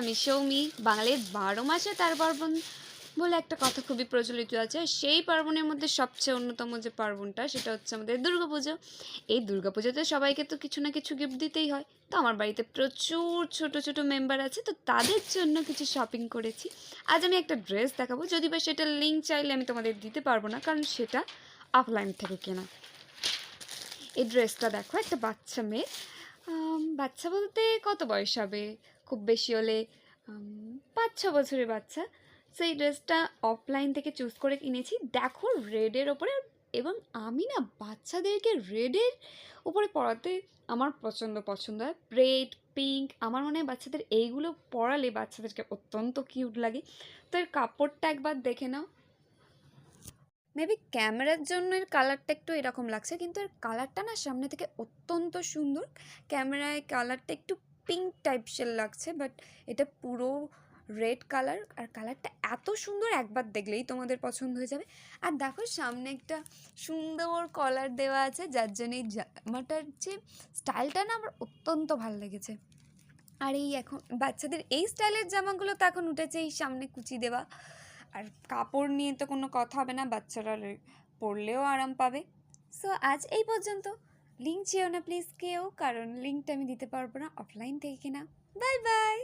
আমি সৌমি। বাঙালির 12 মাসে তার পার্বণ বলে একটা কথা খুবই প্রচলিত আছে। সেই পার্বণের মধ্যে সবচেয়ে অন্যতম যে পার্বণটা সেটা হচ্ছে আমাদের দুর্গাপুজো। এই দুর্গাপুজোতে সবাইকে তো কিছু না কিছু গিফট দিতেই হয়। তো আমার বাড়িতে প্রচুর ছোট ছোট মেম্বার আছে, তো তাদের জন্য কিছু শপিং করেছি। আজ আমি একটা ড্রেস দেখাবো, যদি বা সেটার লিঙ্ক চাইলে আমি তোমাদের দিতে পারবো না, কারণ সেটা অফলাইন থেকে কেনা। এই ড্রেসটা দেখো, একটা বাচ্চা মেয়ে, বাচ্চা বলতে কত বয়স হবে, খুব বেশি হলে 5-6 বছরের বাচ্চা। সেই ড্রেসটা অফলাইন থেকে চুজ করে কিনেছি। দেখো রেডের ওপরে, এবং আমি না বাচ্চাদেরকে রেডের উপরে পরাতে আমার পছন্দ হয়। রেড, পিঙ্ক, আমার মনে হয় বাচ্চাদের এইগুলো পরালে বাচ্চাদেরকে অত্যন্ত কিউট লাগে। তো এর কাপড়টা একবার দেখে নাও। মেবি ক্যামেরার জন্য এর কালারটা একটু এরকম লাগছে, কিন্তু এর কালারটা না সামনে থেকে অত্যন্ত সুন্দর। ক্যামেরায় কালারটা একটু পিঙ্ক টাইপসের লাগছে, বাট এটা পুরো রেড কালার। আর কালারটা এত সুন্দর, একবার দেখলেই তোমাদের পছন্দ হয়ে যাবে। আর দেখো সামনে একটা সুন্দর কলার দেওয়া আছে, যার জন্য এই জামাটার যে স্টাইলটা না আমার অত্যন্ত ভালো লেগেছে। আর এই এখন বাচ্চাদের এই স্টাইলের জামাগুলো তো এখন উঠেছে, এই সামনে কুচি দেওয়া। আর কাপড় নিয়ে তো কোনো কথা হবে না, বাচ্চারা পরলেও আরাম পাবে। সো আজ এই পর্যন্ত। লিঙ্ক চেয়েও না প্লিজ কেউ, কারণ লিঙ্কটা আমি দিতে পারবো না, অফলাইন থেকে কিনা। Bye bye.